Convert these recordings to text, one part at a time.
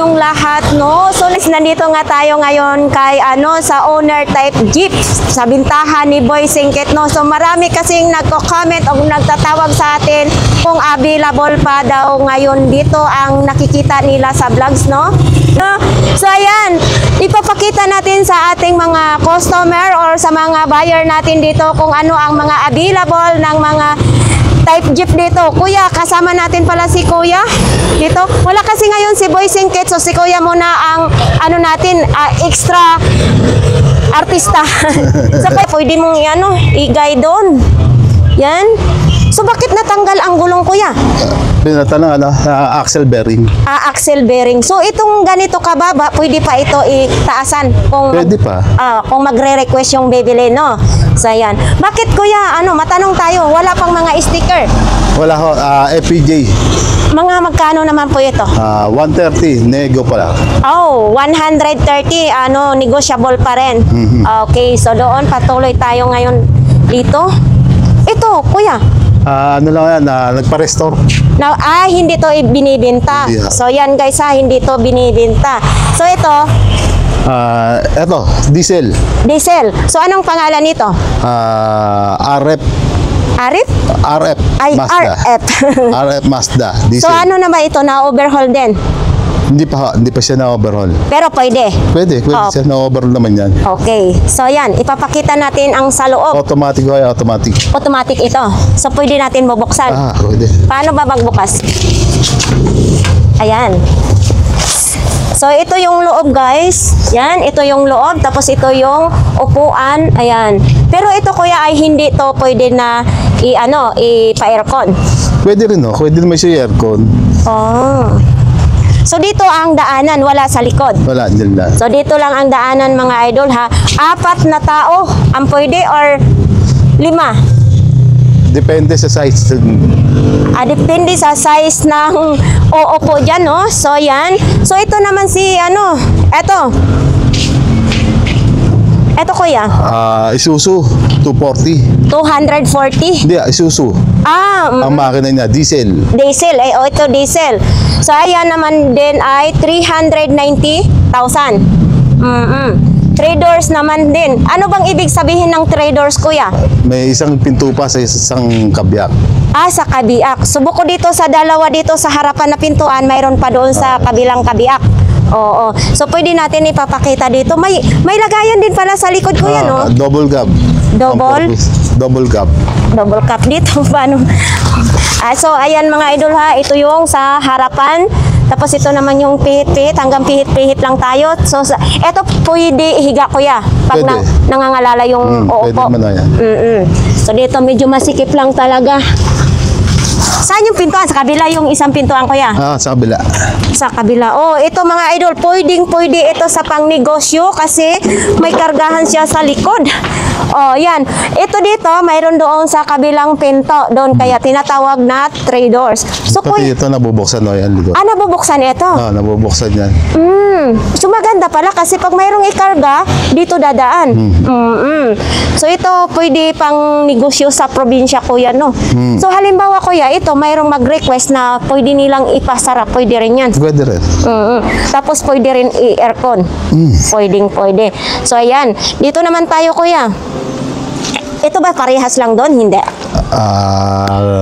inyong lahat, no? So, nandito nga tayo ngayon kay, sa owner type Jeep sa bintahan ni Boy Singkit, no? So, marami kasing nagko-comment o nagtatawag sa atin kung available pa daw ngayon dito ang nakikita nila sa vlogs, no? So, ayan, ipapakita natin sa ating mga customer or sa mga buyer natin dito kung ano ang mga available ng mga type Jeep dito. Kuya, kasama natin pala si Kuya dito. Wala kasi ngayon si Boy Singkit, so si Kuya muna ang extra artista. So, pwede mong i-guide doon. Yan. So, bakit natanggal ang gulong, Kuya? Pinatanong axle bearing. Axle bearing. So, itong ganito kababa, pwede pa ito itaasan kung pwede pa. Kung magre-request yung bibili, no? So, ayan. Bakit, Kuya, matanong tayo, wala pang mga sticker? Wala ho, FPJ. Mga magkano naman po ito? 130, nego pala. Oh, 130, negotiable pa rin. Okay, so doon patuloy tayo ngayon dito. Ito, Kuya. Ano lang yan, nagpa-restore. Hindi to binibenta. Yeah. So, yan guys hindi to binibenta. So, ito. Ito, diesel. Diesel. So, anong pangalan nito? RF. Arif? RF. Ay, Mazda. RF. RF Mazda. Diesel. So, ano na ba ito? Na-overhaul din? Hindi pa siya na-overhaul. Pero pwede? Pwede siya na-overhaul naman yan. Okay. So, yan. Ipapakita natin ang sa loob. Automatic o automatic? Automatic ito. So, pwede natin bubuksan. Pwede. Paano ba magbukas? Ayan. So, ito yung loob, guys. Yan, ito yung loob. Tapos, ito yung upuan. Ayan. Pero ito, Kuya, ay hindi to pwede na ipa-aircon. Pwede rin, no? Pwede naman siya aircon. Oh. So, dito ang daanan. Wala sa likod. Wala, dyan lang. So, dito lang ang daanan, mga idol, ha? 4 na tao ang pwede or 5? Depende sa size. Depende sa size ng uupo dyan, no? So, yan. So, ito naman si, Ito, Kuya. Isuzu, 240. 240. Hindi, Isuzu. Ang makina niya, diesel. Diesel. Ito diesel. So, ayan naman din ay 390,000. 3 doors naman din. Ano bang ibig sabihin ng 3 doors, Kuya? May isang pinto pa sa isang kabiyak. Sa kabiak. So, bukod dito sa dalawa dito sa harapan na pintuan, mayroon pa doon sa kabilang kabiak. Oo. So, pwede natin ipapakita dito. May lagayan din pala sa likod, Kuya, no? Double cab. Double cab. Double cup dito. Paano? So, ayan mga idol, ha. Ito yung sa harapan. Tapos ito naman yung pihit-pihit. Hanggang pihit-pihit lang tayo. So, ito pwede ihiga, Kuya. Pag nangangalala yung uupo. Pwede naman na yan. So, dito medyo masikip lang talaga. Saan yung pintuan? Sa kabila yung isang pintuan, Kuya? Sa kabila. Sa kabila. Oh, ito mga idol, pwede ito sa pangnegosyo kasi may kargahan siya sa likod. Oh, yan. Ito dito, mayroon doon sa kabilang pinto. Doon kaya tinatawag na 3 doors. So, Pati ito nabubuksan, no? Yan, likod. Nabubuksan ito? Nabubuksan yan. So, maganda pala kasi pag mayroong ikarga, dito dadaan. So, ito pwede pang negosyo sa probinsya, Kuya, no? So, halimbawa, Kuya, ito mayroong mag-request na pwede nilang ipasara. Pwede rin yan. Pwede rin. Tapos, pwede rin i-aircon. Pwede. So, ayan. Dito naman tayo, Kuya. Ito ba parehas lang doon? Hindi.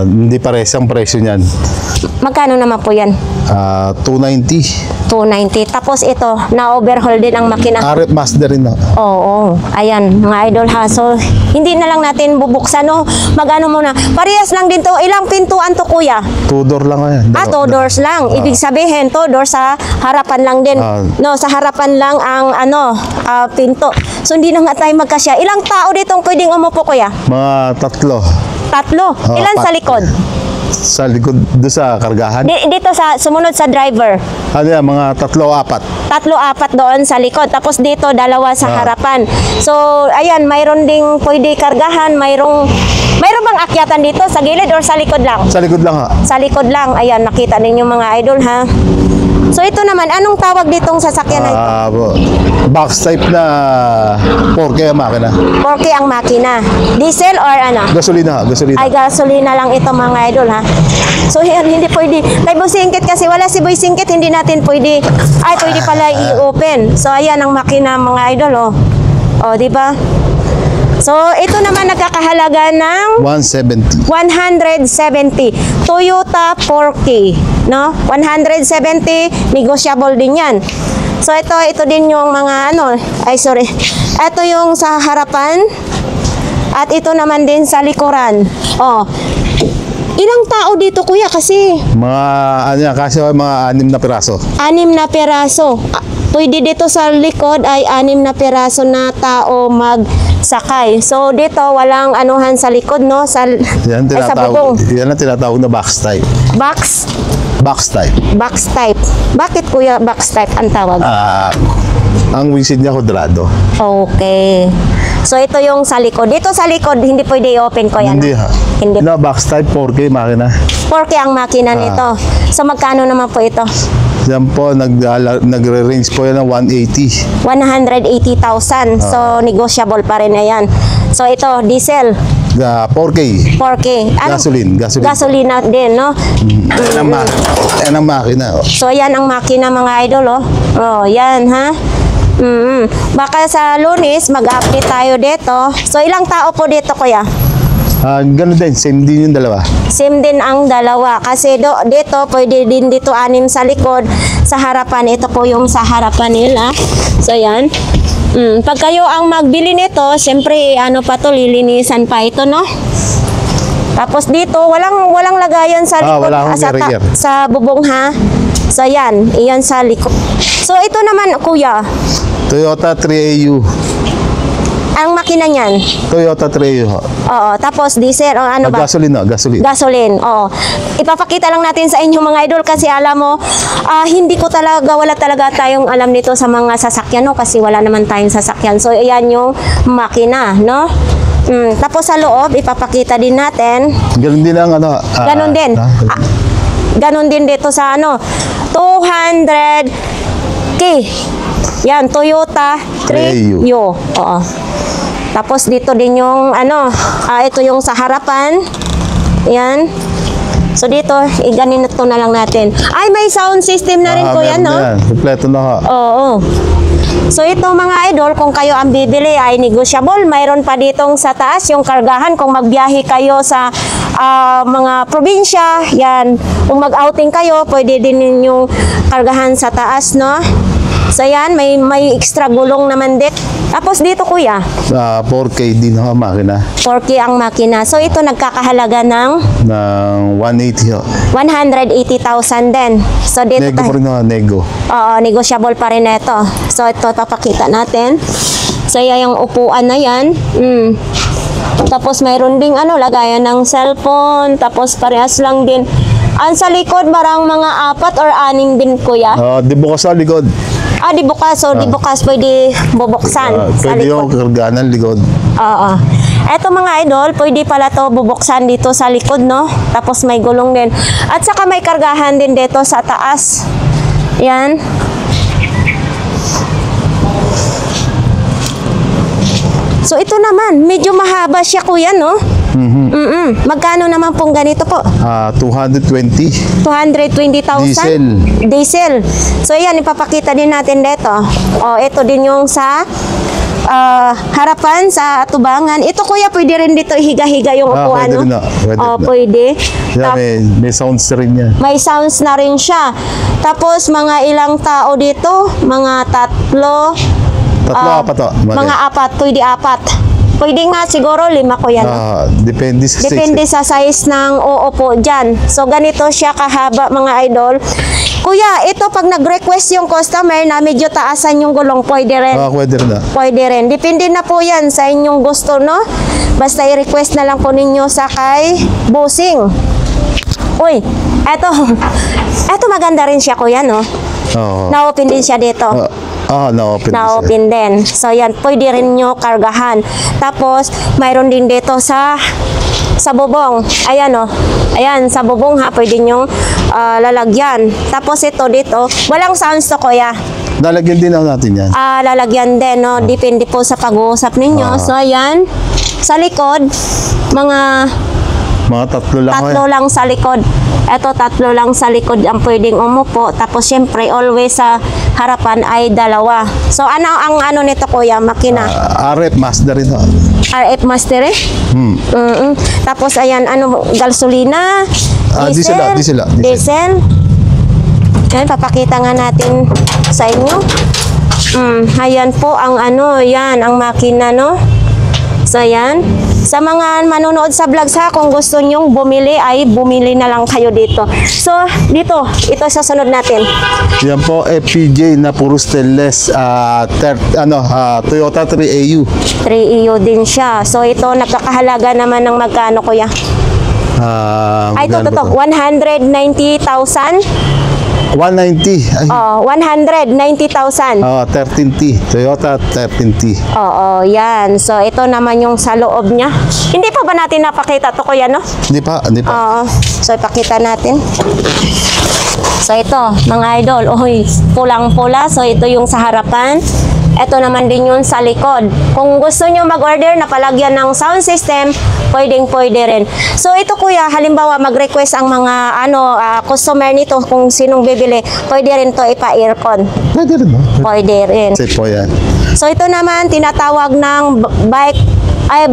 Hindi parehas ang presyo niyan. Magkano naman po yan? 290. 290. Tapos ito, na-overhaul din ang makina. RF Mazda rin, no? Oo. Ayan, mga idol, ha. So, hindi na lang natin bubuksan, no? Magano muna. Parehas lang din to. Ilang pintuan to, Kuya? 2 door lang yan. 2 doors lang. Ibig sabihin, 2 doors sa harapan lang din. No, sa harapan lang ang pinto. So, hindi na nga tayo magkasya. Ilang tao dito pwedeng umupo, Kuya? Mga 3. 3. Ilan sa likod? Sa likod, doon sa kargahan? Dito sa sumunod sa driver. Ano yan, mga 3-4. 3-4 doon sa likod. Tapos dito, 2 sa harapan. So, ayan, mayroon ding pwede kargahan. Mayroon bang akyatan dito sa gilid or sa likod lang? Sa likod lang, ha? Sa likod lang. Ayan, nakita ninyo mga idol, ha? So ito naman, anong tawag ditong sasakyan na ito? Box type na 4K ang makina. 4K ang makina. Diesel or ano? Gasolina. Ay, gasolina lang ito mga idol ha. So hindi pwede. Kay Boy Singkit kasi wala si Boy Singkit, hindi natin pwede. Ay, pwede pala i-open. So ayan ang makina mga idol oh. Oh, di ba? So ito naman nagkakahalaga ng 170. 170. Toyota 4K, no? 170, negotiable din 'yan. So ito din yung mga ano, ay sorry. Ito yung sa harapan at ito naman din sa likuran. Oh. Ilang tao dito kuya kasi Mga ano yan, kasi mga 6 na piraso. 6 na peraso. Pwede dito sa likod ay 6 na peraso na tao magsakay. So dito walang anuhan sa likod no sa Yan ay, sa bubong. Yan ang tinatawag na box type. Box type. Bakit kuya box type ang tawag? Ang windshield niya kwadrado. Okay. So ito yung sa likod. Dito sa likod hindi pwede i-open ko yan. Hindi ha. Hindi. No, box type 4K makina. 4K ang makina nito. So magkano naman po ito? Yan po, nagre-range po yan ng 180. 180,000. So negotiable pa rin na yan. So ito diesel 4K. 4K. Gasoline. Gasolina din, no? Yan ang makina. Oh. So, yan ang makina mga idol, oh. Oh, yan, ha? Baka sa Lunes, mag-update tayo dito. So, ilang tao po dito, kuya? Ganun din, same din yung dalawa. Same din ang dalawa. Kasi dito, pwede din dito 6 sa likod. Sa harapan, ito po yung sa harapan nila. So, yan. Pag kayo ang magbili nito, siyempre, ano pa to, lilinisan pa ito, no? Tapos dito, walang lagayan sa likod, wala akong carrier. sa bubong ha. So yan, iyan sa likod. So ito naman kuya, Toyota 3AU. ang makina niyan. Toyota 3AU. Oo, tapos diesel o ano ba? Gasoline. Gasoline, oo. Ipapakita lang natin sa inyo mga idol kasi alam mo, wala talaga tayong alam nito sa mga sasakyan, no? Kasi wala naman tayong sasakyan. So, ayan yung makina, no? Tapos sa loob, ipapakita din natin. Ganun din ang ano. Ganon din. Ganon din dito sa ano, 200K. Yan, Toyota 3U. Oo. Tapos dito din yung ano, ito yung sa harapan. Yan. So dito, ganito na lang natin. Ay, may sound system na rin po yan, no? Kompleto na ha. Oo. So ito mga idol, kung kayo ang bibili ay negotiable. Mayroon pa ditong sa taas yung kargahan kung magbiyahe kayo sa mga probinsya. Yan, kung mag-outing kayo, pwede din ninyong kargahan sa taas, no? So yan, may extra gulong naman dit. Tapos dito kuya, 4K din ang makina. 4K ang makina. So ito nagkakahalaga ng 180 ho. 180,000 din. So dito Nego pa rin ha, nego. Oo, negotiable pa rin ito. So ito papakita natin. So yan yung upuan na yan. Tapos mayroon ding ano, lagayan ng cellphone. Tapos parehas lang din. Ang sa likod, marang mga 4 or 6 din kuya. Di bukas sa likod. Di bukas. So di bukas pwede bubuksan sa Pwede yung likod. kargahan ng likod. Oo. Eto mga idol, pwede pala to bubuksan dito sa likod, no? Tapos may gulong din. At saka may kargahan din dito sa taas. Yan. So ito naman, medyo mahaba siya kuya, no? Magkano naman pong ganito po? 220. 220,000? Diesel. So yan, ipapakita din natin dito. Ito din yung sa harapan, sa tubangan. Ito kuya, pwede rin dito higa-higa yung upuan, Pwede no? rin na. Pwede. Yeah, may sounds rin yan. May sounds na rin siya. Tapos mga ilang tao dito? Mga 3. Apat ho. Mga 4, pwede 4. Pwede nga siguro 5 ko yan. Depende sa Depende sa size ng uupo dyan. So, ganito siya kahaba mga idol. Kuya, ito pag nag-request yung customer na medyo taasan yung gulong, pwede rin. Pwede rin na. Pwede rin. Depende na po yan sa inyong gusto, no? Basta i-request na lang po ninyo sa kay Bossing. Uy, eto maganda rin siya, kuya, no? Na-open din siya dito. Na-open din. So yan, pwede rin nyo kargahan. Tapos, mayroon din dito sa sa bubong. Ayan oh. Ayan, sa bubong ha, pwede nyo lalagyan. Tapos ito dito, walang sounds to kuya. Lalagyan din ako natin yan. Lalagyan din, no? Depende po sa pag-uusap ninyo. So, ayan. Sa likod, mga tatlo lang. tatlo lang sa likod. Ito, tatlo lang sa likod ang pwedeng umupo. Tapos, syempre, always sa harapan ay dalawa. So, ano ang ano nito, kuya? Makina. RF Mazda rin. RF Master eh? Tapos, ayan, ano, gasolina, diesel. Yan, papakita nga natin sa inyo. Ayan po ang ano, yan, ang makina, no? So, ayan. Sa mga manonood sa vlogs ha, kung gusto nyong bumili, ay bumili na lang kayo dito. So, dito, ito sa sunod natin. Yan po, FPJ na puro stainless, Toyota 3AU. 3EU din siya. So, ito, nagkakahalaga naman ng magkano, kuya? Ay, ito, 190,000. 190. Ay. 190,000. 13T. Toyota 13T. Oo, yan. So, ito naman yung sa loob niya. Hindi pa ba natin napakita to, kuya, no? Hindi pa. Oo. So, ipakita natin. So, ito, mga idol. Uy, pulang-pula. So, ito yung sa harapan. Ito naman din yun sa likod. Kung gusto nyo mag-order na palagyan ng sound system, pwede rin. So, ito kuya, halimbawa mag-request ang mga customer nito kung sinong bibili, pwede rin to ipa-aircon. Pwede rin, no? Pwede rin. Safe po yan. So, ito naman, tinatawag ng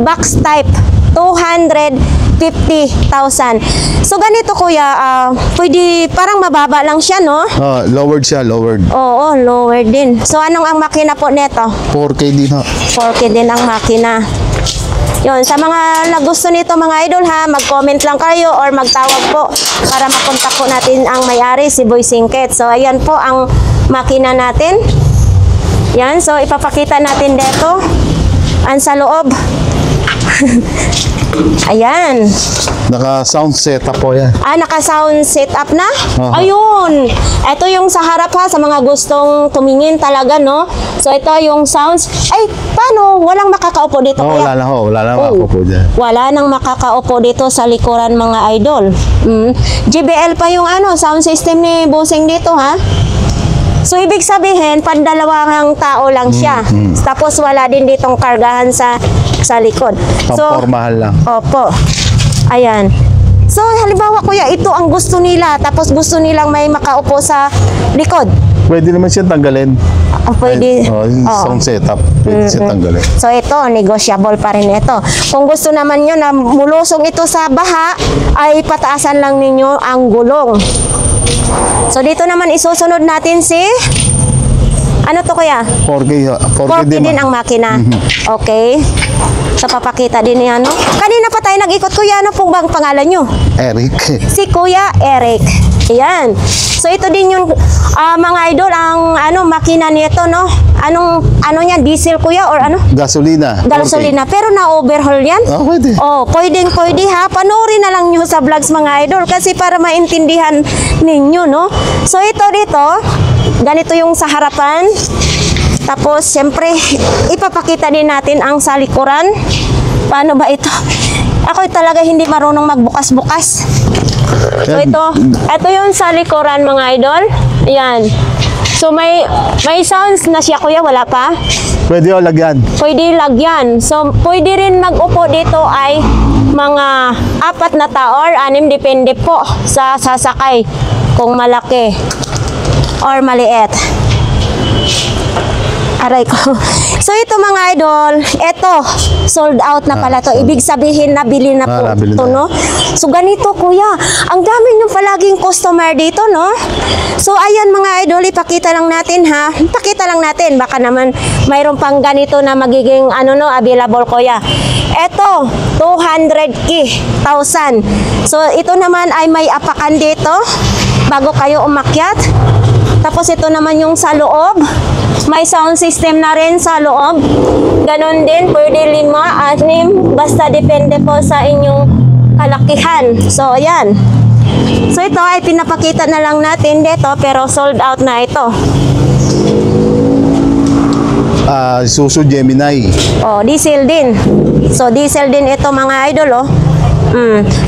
box type. 250,000. So, ganito kuya, pwede, parang mababa lang siya, no? Lowered siya, lowered. Oo, lowered din. So, anong ang makina po neto? 4K din ha. 4K din ang makina. Yun, sa mga nagusto nito mga idol ha, mag-comment lang kayo or magtawag po para makontak po natin ang may-ari, si Boy Singket. So, ayan po ang makina natin. Yan, so ipapakita natin dito. Ang sa loob. Ayan. Naka-sound setup po yan. Naka-sound setup na? Ayun. Ito yung sa harap ha, sa mga gustong tumingin talaga, no? So, ito yung sounds. Ay, paano? Walang makakaupo dito kaya? Wala lang makakaupo dyan. Wala nang makakaupo dito sa likuran mga idol. JBL pa yung sound system ni Busing dito ha. So, ibig sabihin, pandalawang tao lang siya. Tapos, wala din ditong kargahan sa likod. So, Pampormahan lang. Opo. Ayan. So, halimbawa, kuya, ito ang gusto nila. Tapos, gusto nilang may makaupo sa likod. Pwede naman siya tanggalin. Pwede. Yung sound setup. Pwede siya tanggalin. So, ito, negotiable pa rin ito. Kung gusto naman nyo na mulusong ito sa baha, ay pataasan lang ninyo ang gulong. So, dito naman isusunod natin si... Ano to kuya? 4K din ang makina. Okay. So, papakita din niya, no? Kanina pa tayo nag-ikot, kuya. Ano pong bang pangalan nyo? Eric. Si Kuya Eric. Ayan. So, ito din yung mga idol, ang makina nito, no? Ano yan? Diesel, kuya? Or ano? Gasolina. Gasolina. Pero na-overhaul yan? Pwede. Pwede ha. Panoorin na lang nyo sa vlogs, mga idol. Kasi para maintindihan ninyo, no? So, ito dito, ganito yung sa harapan. Tapos, siyempre, ipapakita din natin ang sa likuran. Paano ba ito? Ako talaga hindi marunong magbukas-bukas. So, ito yung sa likuran, mga idol. Ayan. So, may sounds na siya, kuya. Wala pa? Pwede lagyan. Pwede lagyan. So, pwede rin mag-upo dito ay mga 4 na tao or 6. Depende po sa sasakay. Kung malaki or maliit. Aray ko. So, ito mga idol, ito, sold out na pala to. Ibig sabihin, nabili na po nabili ito, na. no? So, ganito, kuya. Ang dami nyo palaging customer dito, no? So, ayan mga idol, ipakita lang natin, ha? Ipakita lang natin. Baka naman, mayroon pang ganito na magiging, available, kuya. Ito, 200,000. So, ito naman ay may apakan dito bago kayo umakyat. Tapos, ito naman yung sa loob. May sound system na rin sa loob. Ganon din, pwede 5, 6, basta depende po sa inyong kalakihan. So, ayan. So, ito ay pinapakita na lang natin dito, pero sold out na ito. Isuzu Gemini. Diesel din. So, diesel din ito mga idol,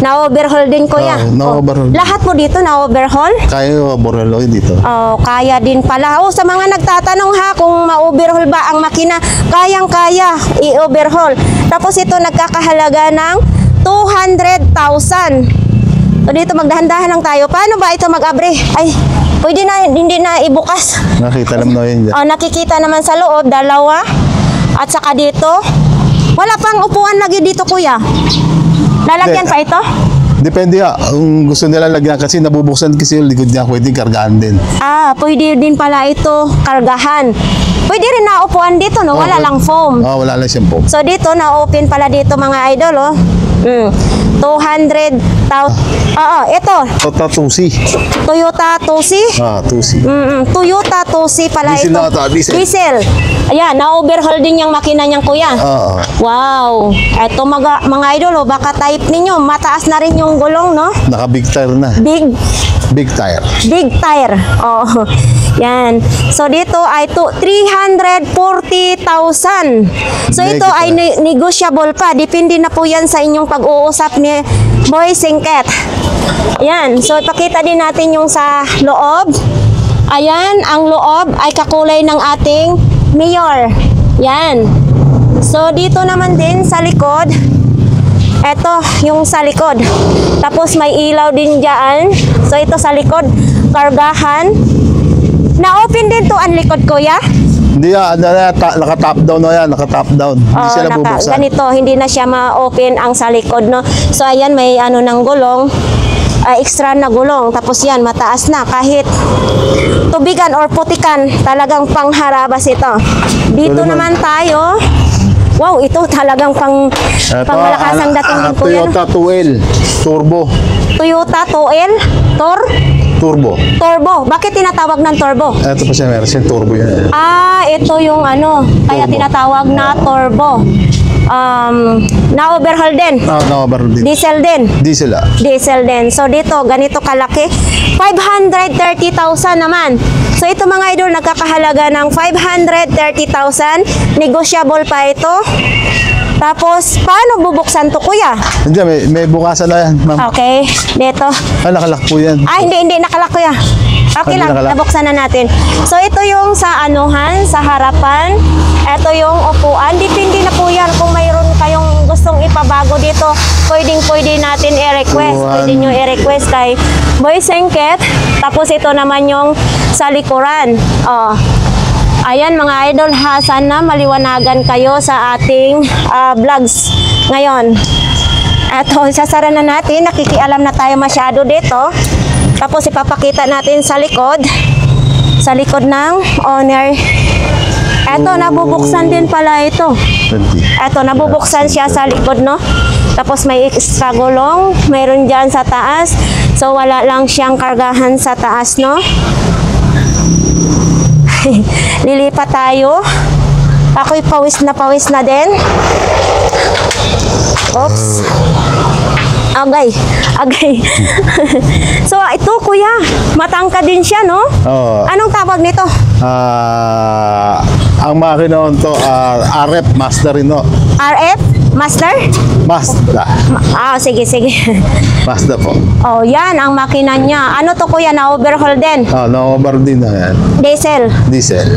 Na-overhaul din, kuya. Oo, na-overhaul. Lahat mo dito na-overhaul? Kaya Borelo dito. Oh, kaya din pala. Oh, sa mga nagtatanong ha kung ma-overhaul ba ang makina, kayang-kaya i-overhaul. Tapos ito nagkakahalaga ng 200,000. So dito magdahan-dahan lang tayo. Paano ba ito mag-abre? Ay, pwede na, hindi na ibukas. Nakita naman na yun dyan. Oh, nakikita naman sa loob, dalawa. At saka dito, wala pang upuan lagi dito, kuya. Lalagyan pa ito? Depende nga. Kung gusto nila lagyan kasi nabubuksan kasi yung likod niya, pwedeng kargaan din. Ah, pwede din pala ito kargahan. Pwede rin na upuan dito, no? Wala lang foam. Wala lang siyang foam. So dito na-open pala dito mga idol, oh. 200,000. Oo, ito. Toyota Tusi. Toyota Tusi. Tusi. Toyota Tusi pala Diesel ito. na ito, diesel. Diesel. Ayan, na-overhaul din yung makina niyang, kuya. Oo. Wow. Ito mga idol, oh, baka type ninyo. Mataas na rin yung gulong, no? Naka-big tire na. Big tire. Big tire. Oh. Yan. So dito ay 340,000. So ito ay negotiable pa. Depende na po yan sa inyong pag-uusap ni Boy Singket. Yan. So ipakita din natin yung sa loob. Ayan, ang loob ay kakulay ng ating mayor. Yan. So dito naman din sa likod, eto yung sa likod. Tapos may ilaw din dyan. So ito sa likod, kargahan. Na-open din to ang likod, kuya? Hindi naka-top down na yan. Naka-top down. Hindi siya nabubuksan. Ganito, hindi na siya ma-open ang sa likod, no? So ayan, may ano ng gulong. Extra na gulong. Tapos yan, mataas na. Kahit tubigan or putikan, talagang pangharabas ito. Dito naman tayo. Wow, ito talagang pangmalakas ang dating din, kuya. Toyota 2L Turbo. Toyota 2L Turbo. Turbo. Bakit tinatawag ng turbo? Ito pa siya, meron siyang turbo yan. Ito yung ano, kaya Turbo. tinatawag na turbo. Na-overhaul din. Na-overhaul din. Diesel din. Diesel Diesel din. So dito, ganito kalaki. 530,000 naman. So ito mga idol, nagkakahalaga ng 530,000. Negotiable pa ito. Tapos, paano bubuksan to, kuya? Hindi, may bukasan na yan, ma'am. Okay, dito. Nakalak po yan. Hindi nakalak, kuya. Okay Hindi lang, nakalak. nabuksan na natin. So ito yung sa anuhan, sa harapan. Ito yung upuan. Depende na po yan kung mayroon kayong gustong ipabago dito. Pwede natin i-request. Upuan. Pwede nyo i-request kay Boy Singket. Tapos ito naman yung sa likuran. Oh. Ayan mga idol, ha, sana maliwanagan kayo sa ating vlogs ngayon. Eto, sasara na natin. Nakikialam na tayo masyado dito. Tapos ipapakita natin sa likod. Sa likod ng owner. Eto, nabubuksan din pala ito. 20. Eto, nabubuksan siya sa likod, no? Tapos may extra gulong. Mayroon dyan sa taas. So, wala lang siyang kargahan sa taas, no? Lilipat tayo. Ako'y pawis na din. Oops. Agay. So, ito, kuya. Matangka din siya, no? Oo. Anong tawag nito? Ang makina nito, RF Master rin, no? RF? Master? Mazda. Sige. Mazda po. Oh, yan ang makina niya. Ano to, kuya? Na-overhaul din. Na-overhaul din na yan. Diesel.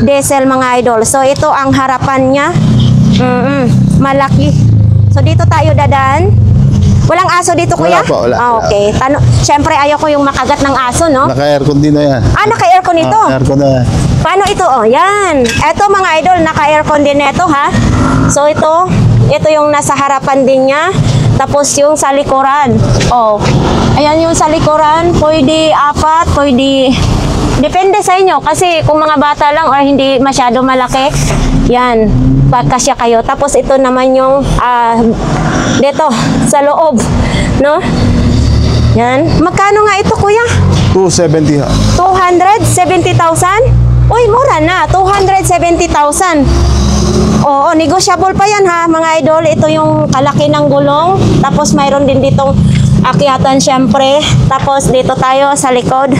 Diesel, mga idol. So, ito ang harapan niya. Malaki. So, dito tayo dadaan. Walang aso dito, kuya? Wala po, wala. Okay. Siyempre, ayaw ko yung makagat ng aso, no? Naka-aircon din na yan. Naka-aircon ito. Aircon na yan. Paano ito? Oh, yan. Ito, mga idol, naka-aircon din ito, ha? So, ito yung nasa harapan din niya. Tapos, yung sa likuran. Oh, ayan yung sa likuran. Pwede 4, pwede... Depende sa inyo. Kasi kung mga bata lang or hindi masyado malaki, yan, pagkasya kayo. Tapos, ito naman yung dito, sa loob. No? Yan. Magkano nga ito, kuya? 270. 270,000? Uy, mura na. 270,000. Oo, negotiable pa yan, ha, mga idol. Ito yung kalaki ng gulong. Tapos mayroon din ditong akyatan, syempre. Tapos dito tayo sa likod.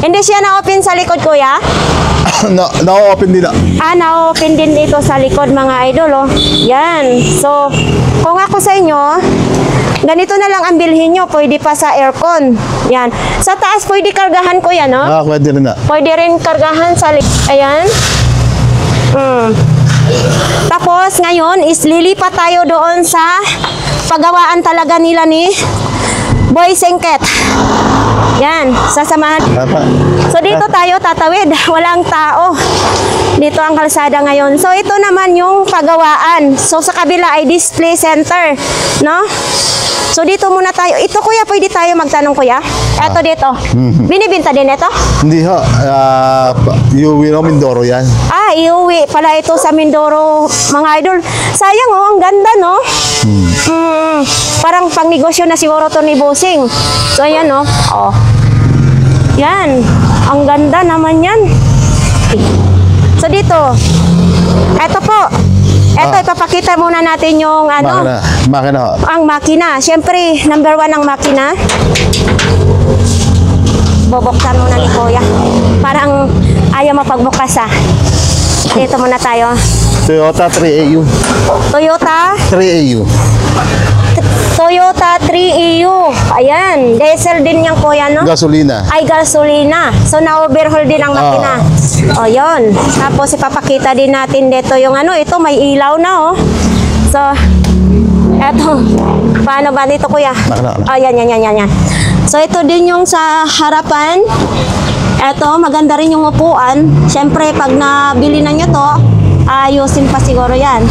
Hindi siya na-open sa likod, kuya? Na-open din na. Na-open din dito sa likod, mga idol, oh. Yan. So, kung ako sa inyo, ganito na lang ang bilhin nyo. Pwede pa sa aircon. Yan. Sa taas, pwede kargahan ko yan, no? Pwede rin na. Pwede rin kargahan sa ayan. Tapos, ngayon, is lilipat tayo doon sa paggawaan talaga nila ni Boy Singket. Yan, sasamahan. So, dito tayo tatawid. Walang tao. Dito ang kalsada ngayon. So, ito naman yung paggawaan. So, sa kabila ay display center. No? So, dito muna tayo. Ito, kuya, pwede tayo magtanong, kuya? Ito dito. Binibinta din ito? Hindi ho. Iuwi na Mindoro yan. Iuwi pala ito sa Mindoro, mga idol. Sayang, oh, ang ganda, no? Parang pangnegosyo na siguro to ni Bossing. So, ayan, no? Oh. Yan. Ang ganda naman yan. So, dito. Ito po. Ito, ipapakita muna natin yung ano. Makina ho. Ang makina. Siyempre, number 1 ang makina. Bubuksan muna ni Kuya. Parang ayaw mapagbukas, Dito muna tayo. Toyota 3AU. Toyota 3AU. Toyota 3EU. Ayan. Diesel din yan, Kuya, no? Gasolina. Ay, gasolina. So, na-overhaul din ang makina. O, yun. Tapos, ipapakita din natin dito yung ano. Ito, may ilaw na, oh. So, eto. Paano ba dito, Kuya? O, yan. So, ito din yung sa harapan. Eto, maganda rin yung upuan. Siyempre, pag nabili na nyo to, ayusin pa siguro yan.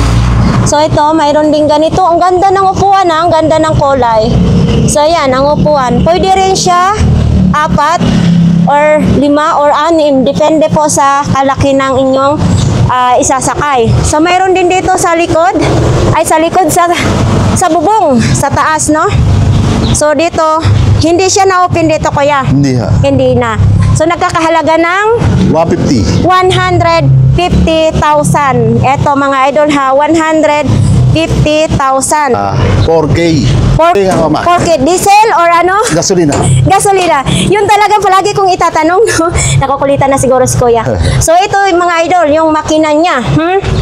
So, ito, mayroon din ganito. Ang ganda ng upuan, ang ganda ng kulay. So, yan, ang upuan. Pwede rin siya 4 or 5 or 6. Depende po sa kalaki ng inyong isasakay. So, mayroon din dito sa likod. Ay, sa likod, sa bubong. Sa taas, no? So, dito, hindi siya na-open dito, Kuya. Hindi ha. Hindi na. So, nagkakahalaga ng 150. 150,000. Ito, mga idol, ha? 150,000. 4K. 4K. Diesel or ano? Gasolina. Gasolina. Yun talagang palagi kong itatanong, no? Nakukulitan na siguro si Kuya. So, ito, mga idol, yung makina niya.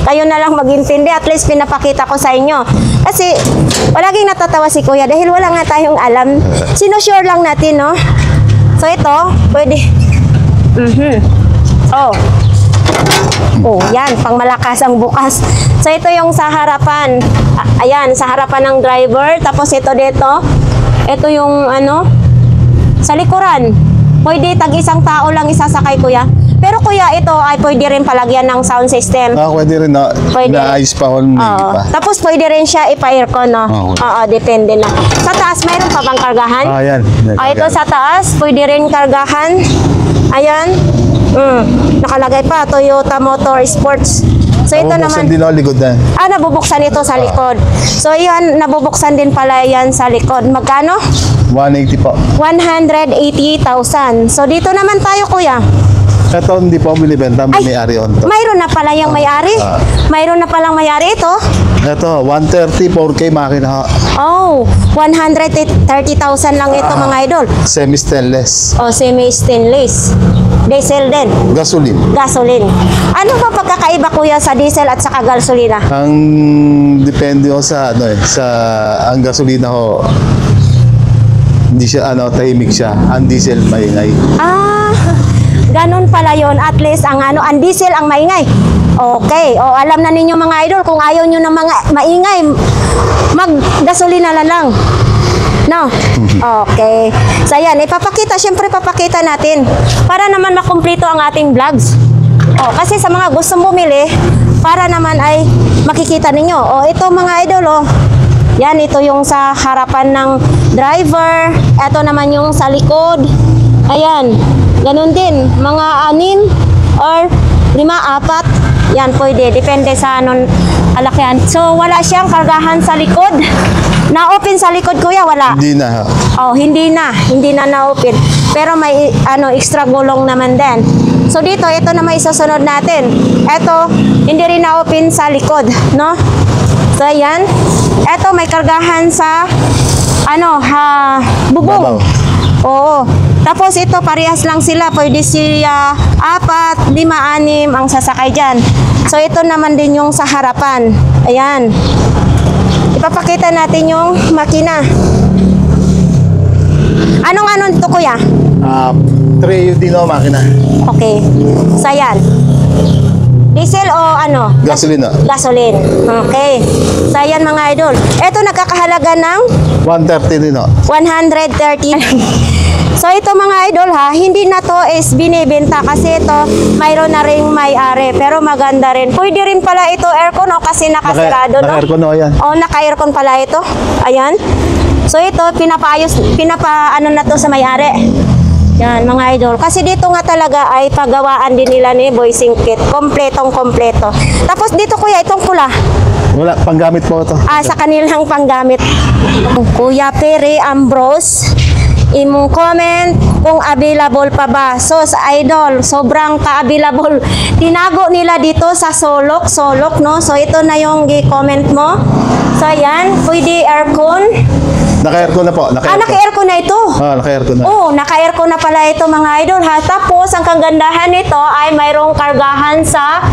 Kayo na lang mag-intindi. At least, pinapakita ko sa inyo. Kasi, palaging natatawa si Kuya dahil wala nga tayong alam. Sinusure lang natin, no? So, ito, pwede. Yan, pang malakas ang bukas. So, ito yung sa harapan. Ayan, sa harapan ng driver. Tapos, ito dito. Ito yung, ano, sa likuran. Pwede tag-isang tao lang isasakay, Kuya. Pero, Kuya, ito ay pwede rin palagyan ng sound system. Pwede rin na. Pwede. Na-ayos pa ako. Pa. Tapos, pwede rin siya ipa-aircon, no? Oo, depende na. Sa taas, mayroon pa bang kargahan? Yan. Ito sa taas, pwede rin kargahan. Ayan. Nakalagay pa, Toyota Motor Sports. So, ito naman. Din ako likod na. Nabubuksan ito sa likod. So, yan, nabubuksan din pala yan sa likod. Magkano? 180 po. 180,000. So, dito naman tayo, Kuya. Ito hindi po binibenta, may-ari on to. Mayroon na pala yung may-ari. Mayroon na palang may-ari ito. Ito, 130, 4K makina. 130,000 lang ito, mga idol. Semi-stainless. Semi-stainless. Diesel din. Gasoline. Ano ba pagkakaiba, Kuya, sa diesel at saka gasolina? Ang depende ko sa ang gasolina ko. Hindi siya tahimik siya. Ang diesel maingay. Ganon pala yon. At least ang ang diesel ang maingay. Okay. Alam na ninyo, mga idol, kung ayaw nyo ng mga maingay, mag-gasolina na lang. No? Okay. So, yan. Siyempre, papakita natin para naman makumpleto ang ating vlogs. Kasi sa mga gustong bumili, para naman ay makikita ninyo. Ito, mga idol, yan, ito yung sa harapan ng driver. Ito naman yung sa likod. Ayan. Ganun din. Mga 6 or 5, 4. Yan, pwede. Depende sa kalakihan. So, wala siyang kargahan sa likod. Na-open sa likod, Kuya? Wala? Hindi na. Hindi na. Hindi na na-open. Pero may extra gulong naman din. So, dito, ito na may susunod natin. Ito, hindi rin na-open sa likod, no? So, ayan. Ito, may kargahan sa bubong. Oo. Tapos ito, parehas lang sila. Pwede siya 4, 5, 6 ang sasakay dyan. So, ito naman din yung sa harapan. Ayan. ipapakita natin yung makina. Anong to kuya? 3 din o makina. Okay. So yan. Diesel o ano? Gasolina. Gasoline. Okay. So yan mga idol. Ito nagkakahalaga ng 130 din o. 130. So ito mga idol ha, hindi na to is binibenta kasi ito mayroon na ring may-ari pero maganda rin. Pwede rin pala ito aircon o kasi nakasirado no? Naka-aircon o yan. O naka-aircon pala ito. Ayan. So ito ano na to sa may-ari. Yan mga idol. Kasi dito nga talaga ay pagawaan din nila ni Boy Singkit. Kompletong-kompleto. Tapos dito kuya itong pula. Wala, panggamit po ito. Sa kanilang panggamit. Kuya Perry Ambrose, imong comment kung available pa ba. So sa idol, sobrang ka-available. Tinago nila dito sa Solok no. So ito na yung comment mo. So ayan, pwede aircon. Naka-aircon na po. Naka-aircon na ito. Naka-aircon na. Oo, naka-aircon na pala ito mga idol ha. Tapos ang kagandahan nito ay mayroong kargahan sa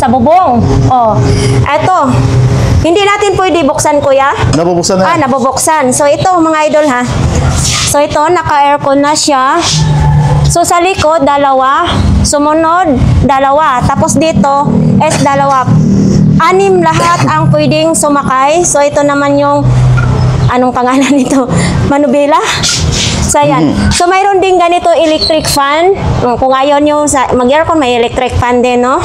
bubong. Oh. Ito. Hindi natin pwede buksan kuya. Nabubuksan na. Nabubuksan. So ito mga idol ha. So ito naka-aircon na siya. So sa likod dalawa, sumunod dalawa. Tapos dito is dalawa. 6 lahat ang pwedeng sumakay. So ito naman yung anong pangalan nito? Manubela? So ayan. So mayroon din ganito electric fan. Kung ayaw nyo mag-aircon, may electric fan din, no?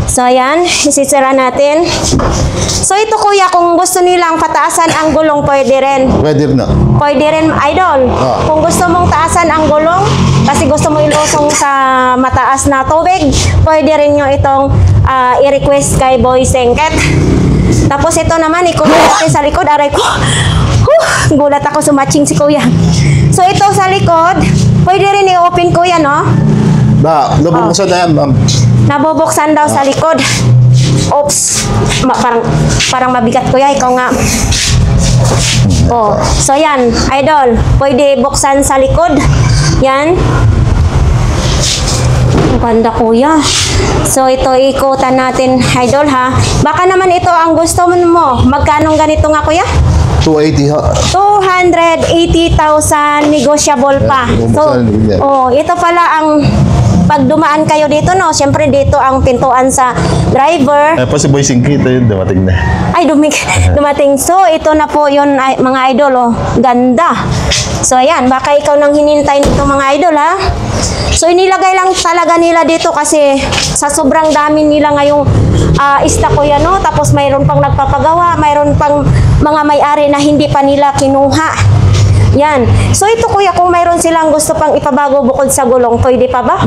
So ayan, isisira natin. So ito kuya, kung gusto nilang pataasan ang gulong, pwede rin. Pwede rin na. Pwede rin, idol. Kung gusto mong taasan ang gulong, kasi gusto mo ilusong sa mataas na tubig, pwede rin nyo itong i-request kay Boy Singkit. Tapos ito naman, i-comment natin sa likod. Aray ko. Gulat ako, sumatching si kuya. So ito sa likod, pwede rin i-open kuya, no? Nabubuksan na yan, ma'am. Nabubuksan daw sa likod. Oops. Parang mabigat kuya, ikaw nga. Oh, so yan, idol. Pwede buksan sa likod. Yan. Ang ganda kuya. So ito ikutan natin, idol ha. Baka naman ito ang gusto mo. Magkano ganito nga kuya? 280 ha. 280,000 negotiable pa. So, ito pala ang pag dumaan kayo dito, no? Siyempre dito ang pintuan sa driver. Pa si Boy Singkit, yun, dumating na. Ay, dumating. So, ito na po yun, mga idol, oh. Ganda. So, ayan. Baka ikaw nang hinintay nito, mga idol, ha? So, inilagay lang talaga nila dito kasi sa sobrang dami nila ngayong stock ko yan, no? Tapos mayroon pang nagpapagawa, mayroon pang mga may-ari na hindi pa nila kinuha. Yan. So ito kuya, kung mayroon silang gusto pang ipabago bukod sa gulong, pwede pa ba?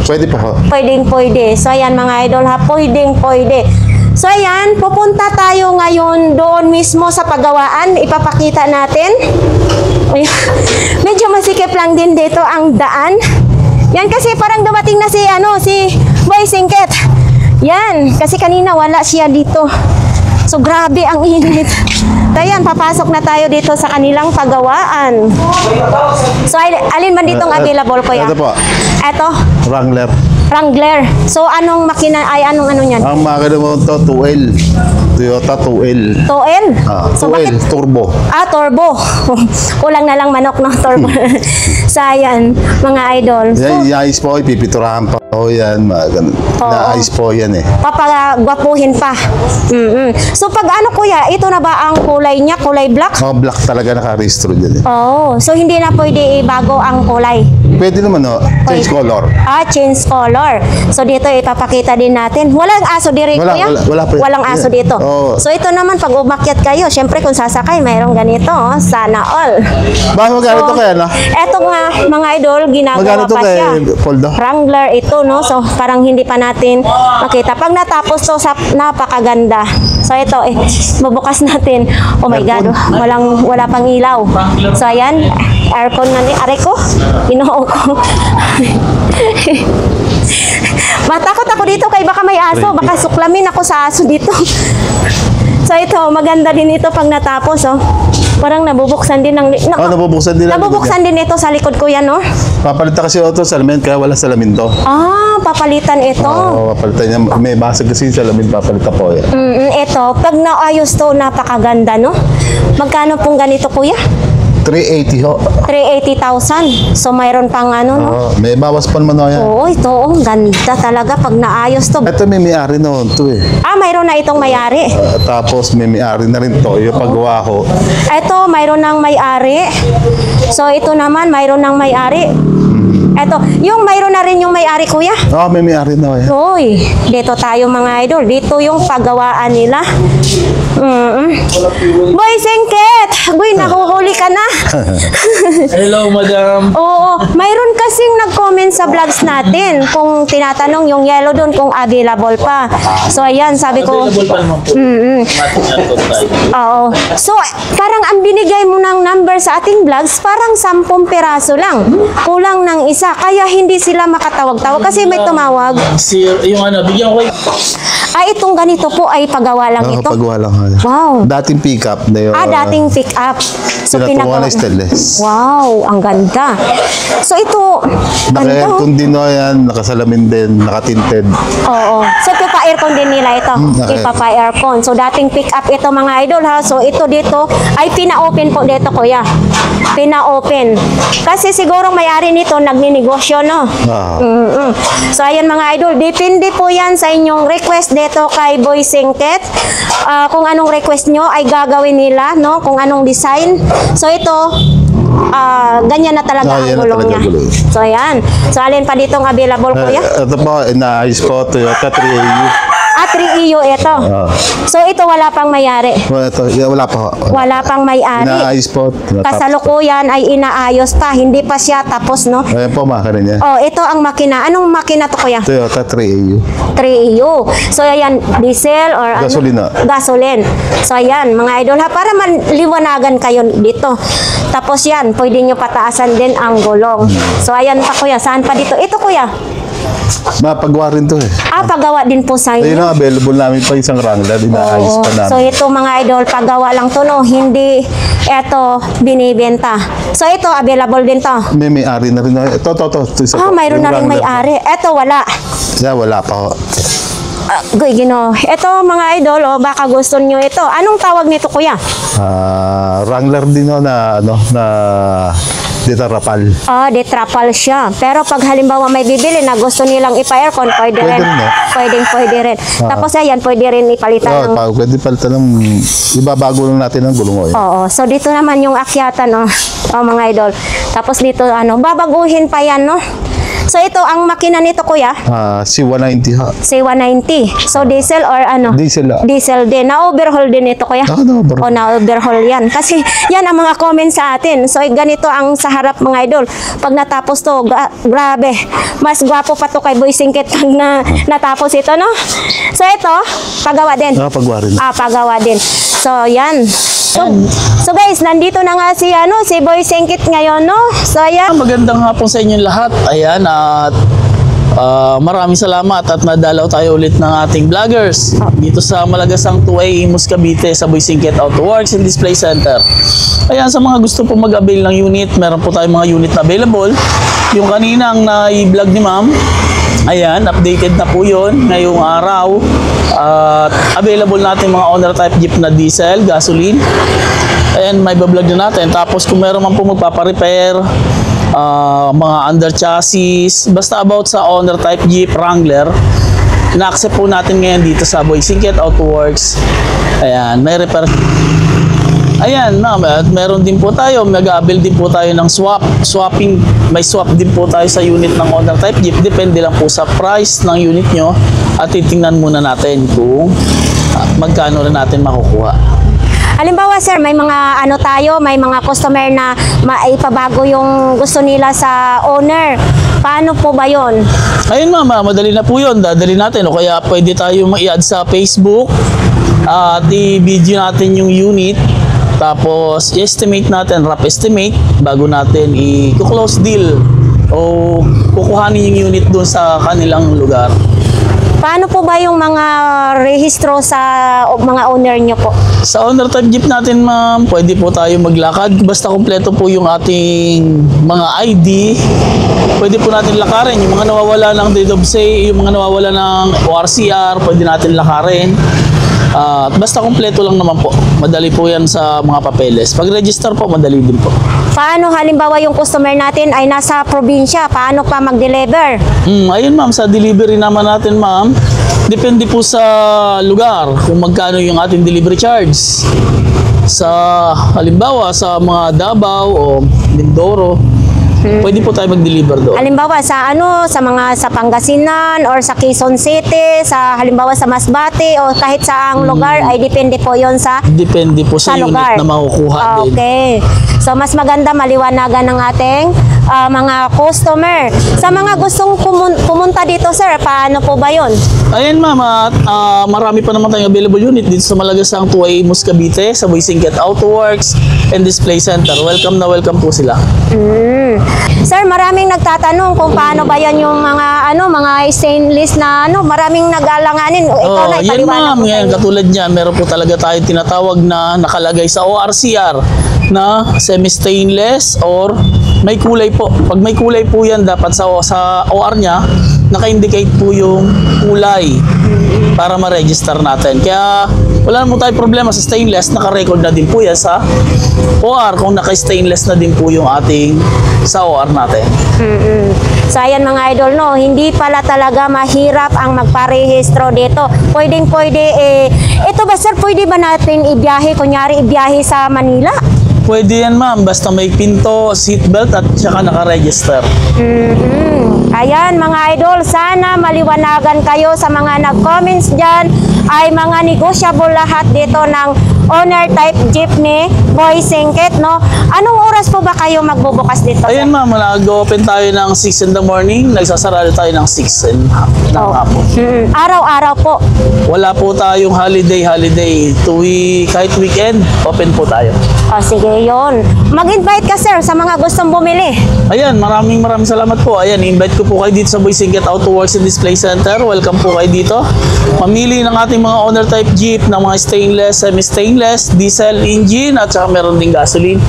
Pwede pa ho. Pwede. So ayan mga idol ha, pwede. So ayan, pupunta tayo ngayon doon mismo sa pagawaan. Ipapakita natin. Medyo masikip lang din dito ang daan. Yan kasi parang dumating na si Boy Singkit. Yan, kasi kanina wala siya dito. So grabe ang init. Ayan, papasok na tayo dito sa kanilang pagawaan. So alin ba ditong available kuya? Ito po. Ito? Wrangler. So anong makina anong niyan? Ang makina mo ito, 2L. Toyota 2L. 2L? So 2L, turbo. Turbo. Kulang na lang manok, no? Turbo. So ayan, mga idol. Iayos po, ipipiturahan pa po yan. Naayos po yan eh. Papagwapuhin pa. So pag kuya, ito na ba ang kulay niya? Kulay black? Black talaga naka-registro dyan eh. So hindi na pwede ibago ang kulay? Pwede naman change color. Change color. So dito ipapakita din natin. Walang aso dito kuya? Wala po. Walang aso dito. So ito naman pag umakyat kayo, syempre kung sasakay, mayroong ganito. Sana all. Bakit magkano ito kaya na? Eto nga mga idol, ginagawa pa siya. Wrangler ito, no? So parang hindi pa natin makita. Pag natapos to, napakaganda. So ito, bubukas natin. Oh my God, wala pang ilaw. So ayan, aircon na ni aray ko. Ginoo ko. Matakot ako dito kay baka may aso. Baka suklamin ako sa aso dito. So So ito, maganda din ito pag natapos, oh. Parang nabubuksan din ng... nabubuksan din. Nabubuksan din ito sa likod ko yan, no? Papalitan kasi ito salamin, kaya wala salamin to. Ah, papalitan ito. Oo, papalitan niya. May basag kasi yung salamin, papalitan po yan. Ito, pag naayos to, napakaganda, no? Magkano pong ganito, kuya? 380 ho. 380,000. So, mayroon pang ano, no? Oo, may bawas pa naman ho yan. Oo, ito, oh, ganda talaga pag naayos to. Ito may may-ari na to eh. Ah, mayroon na itong may-ari. Tapos may may-ari na rin to. Yung paggawa ko. Ito, mayroon ng may-ari. So, ito naman, mayroon ng may-ari. Ito, yung mayroon na rin yung may-ari, kuya. Oo, may may-ari na ho yan. Uy, dito tayo mga idol. Dito yung paggawaan nila. Boy Singkit! Boy, nahuhuli ka na. Hello, madam. Oo, mayroon kasing nag-comment sa vlogs natin kung tinatanong yung yellow doon kung available pa. So, ayan, sabi ko... Available pa naman po. Oo. So, parang ang binigay mo ng number sa ating vlogs, parang 10 peraso lang. Kulang ng isa. Kaya hindi sila makatawag-tawag kasi may tumawag. Yung ano, bigyan ko kayo. Ay, itong ganito po ay pagawa lang ito. Paggawa lang ho yan. Wow. Dating pick-up na yun. Dating pick up. So, Pinatuwa na stainless. Wow, ang ganda. So, ito, ganda. Naka-aircon din ho yan, nakasalamin din, nakatinted. Oo. So, ipa-aircon din nila ito. Okay. Ipa-aircon. So, dating pick up ito mga idol ha. So, ito dito ay pina-open po dito, kuya. Pina-open. Kasi siguro may-ari nito nagninegosyo, no? So, ayan mga idol. Depende po yan sa inyong request dito kay Boy Singkit. Kung anong request nyo ay gagawin nila, no? Kung anong design. So, ito, ganyan na talaga ang Yan na gulong talaga niya. gulong. So, ayan. So, alin pa ditong available, kuya? Ito po, inaayos po, Toyota 3AU. 3EU ito. So, ito wala pang may-ari. Wala pa ho. Wala pang may-ari. Inaayos po. Kasalukuyan ay inaayos pa. Hindi pa siya tapos, no? Ayan po, makina niya. Oh, ito ang makina. Anong makina to, kuya? Toyota 3AU. 3EU. So, ayan, diesel or Gasolina. Gasoline. So, ayan, mga idol ha, para maliwanagan kayo dito. Tapos yan, pwede nyo pataasan din ang gulong. So, ayan pa, kuya. Saan pa dito? Ito, kuya. Mapagawa rin to eh. Pagawa din po sa Ayun inyo. ang available namin pa isang Wrangler. Inaayos Oo. pa namin. So, ito mga idol, paggawa lang to, no? Hindi ito binibenta. So, ito, available din to. May may-ari na rin. Ito. Isa po. Mayroon Yung na rin Wrangler may-ari. Ito, wala. po. Wala pa ho. Gino. Ito, mga idol, baka gusto nyo ito. Anong tawag nito, kuya? Wrangler din ho na, na detarapal. Detrapal siya. Pero pag halimbawa may bibili na gusto nilang ipa-aircon, pwede rin. Pwede rin, Pwede rin. Tapos ayan, pwede rin ipalitan ng... Pwede palitan ng... Ibabago lang natin ang gulong ho. Oo. So, dito naman yung akyatan, mga idol. Tapos dito, babaguhin pa yan, no? So, ito, ang makina nito, kuya? C190 ho. C190. So, diesel or ano? Diesel ho. Diesel din. Na-overhaul din ito, kuya? Na-overhaul. Na-overhaul yan. Kasi, yan ang mga comments sa atin. So, ganito ang sa harap, mga idol. Pag natapos to, grabe. Mas gwapo pa to kay Boy Singkit pag natapos ito, no? So, ito, pagawa din. Pagawa rin. Pagawa din. So, yan. So guys, nandito na nga si Boy Singkit ngayon, no? So, ayan. Magandang hapon sa inyong lahat. Ayan, at maraming salamat at nadalaw tayo ulit ng ating vloggers dito sa Malagasang 2A Imus Cavite sa Boy Singkit Auto Works and Display Center. Ayan, sa mga gusto po mag-avail ng unit, meron po tayong mga unit na available. Yung kaninang na-vlog ni ma'am, ayan, updated na po yun ngayong araw. At available natin mga owner type jeep na diesel, gasoline. And may bablog na natin. Tapos kung meron man po magpaparepair, mga under chassis, basta about sa owner type jeep, Wrangler, na-accept po natin ngayon dito sa Boy Singkit Auto Works. Ayan, may repair. Ayan, at meron din po tayo, mag-avail din po tayo ng swapping. May swap din po tayo sa unit ng owner type jeep. Depende lang po sa price ng unit nyo at titingnan muna natin kung magkano na natin makukuha. Halimbawa, sir, may mga may mga customer na maipabago yung gusto nila sa owner. Paano po ba yon? Ayun ma'am, madali na po yun. Dadali natin. O kaya pwede tayo i-add sa Facebook at i-video natin yung unit. Tapos, i-estimate natin, rough estimate, bago natin i-close deal o kukuhanin yung unit doon sa kanilang lugar. Paano po ba yung mga rehistro sa mga owner nyo po? Sa owner type jeep natin, ma'am, pwede po tayo maglakad. Basta kumpleto po yung ating mga ID, pwede po natin lakarin. Yung mga nawawala ng deed of sale, yung mga nawawala ng ORCR, pwede natin lakarin. At basta kumpleto lang naman po. Madali po yan sa mga papeles. Pag-register po, madali din po. Paano halimbawa yung customer natin ay nasa probinsya, paano pa mag-deliver? Ayun ma'am, sa delivery naman natin ma'am, depende po sa lugar kung magkano yung ating delivery charge. Sa halimbawa sa mga Davao o Mindoro, pwede po tayo mag-deliver doon. Halimbawa sa sa Pangasinan or sa Quezon City, sa halimbawa sa Masbate o kahit saang lugar ay depende po 'yon sa Depende po sa unit lugar. na makukuha din. Okay. So mas maganda maliwanagan ng ating mga customer. Sa mga gustong pumunta dito, sir, paano po ba 'yon? Ayan ma'am, at marami pa naman tayong available unit dito sa Malagasang 2A Imus Cavite, sa Boysinket Auto Works and Display Center. Welcome na welcome po sila. Sir, maraming nagtatanong kung paano ba yan yung mga stainless na maraming nag-alanganin. Ikaw na, yan ipaliwanag ma'am, mo yan, kayo. katulad niyan, meron po talaga tayo tinatawag na nakalagay sa ORCR na semi-stainless or may kulay po. Pag may kulay po yan, dapat sa OR niya, naka-indicate po yung kulay para ma-register natin. Kaya wala naman tayo problema sa stainless, naka-record na din po yan sa OR kung naka-stainless na din po yung ating sa OR natin. So ayan mga idol, hindi pala talaga mahirap ang magparehistro dito. Pwede, ito ba sir, pwede ba natin ibiyahe, kunyari ibiyahe sa Manila? Pwede yan ma'am, basta may pinto, seatbelt at saka naka-register. Ayan mga idol, sana maliwanagan kayo sa mga nag-comments dyan, ay mga negotiable lahat dito ng owner type jeepney, Boysinket, Anong oras po ba kayo magbubukas dito? Ayun ma'am, nag-open tayo ng 6 in the morning, nagsasarado tayo ng 6 ng hapon. Araw-araw po. Wala po tayong holiday. Kahit weekend, open po tayo. Sige yon. Mag-invite ka sir sa mga gustong bumili. Ayan, maraming salamat po. Ayan, invite ko po kayo dito sa Boysinket Auto Works and Display Center. Welcome po kayo dito. Mamili ng ating mga owner type jeep ng mga stainless, semi-stainless, diesel engine at saka meron ding gasoline.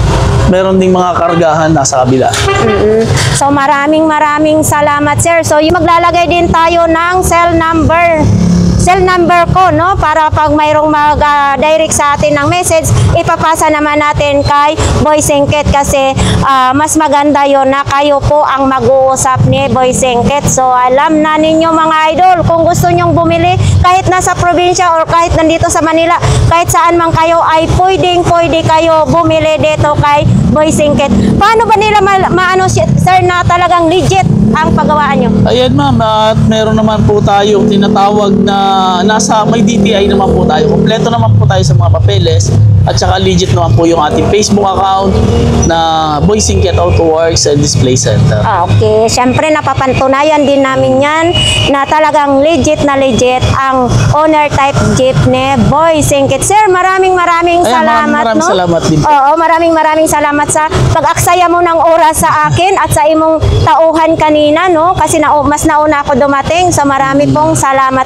Meron ding mga kargahan nasa kabila. So maraming salamat sir. So yung maglalagay din tayo ng cell number ko, para pag mayroong mag-direct sa atin ng message, ipapasa naman natin kay Boysinket kasi mas maganda yon na kayo po ang mag-uusap ni Boysinket. So alam na ninyo mga idol, kung gusto nyong bumili kahit nasa probinsya or kahit nandito sa Manila, kahit saan man kayo ay pwede kayo bumili dito kay Boysinket. Paano ba nila maano sir na talagang legit ang paggawaan nyo? Ayan ma'am, at meron naman po tayong tinatawag na nasa may DTI naman po tayo. Kompleto naman po tayo sa mga papeles at saka legit naman po yung ating Facebook account na Boysinket Auto Works and Display Center. Okay, syempre napapantunayan din namin yan na talagang legit ang owner type jeepney Boysinket. Sir, maraming salamat. Maraming salamat din po. Oo, maraming salamat sa pag-aksaya mo ng oras sa akin at sa imong tauhan kanina, kasi mas nauna ako dumating. So marami pong salamat.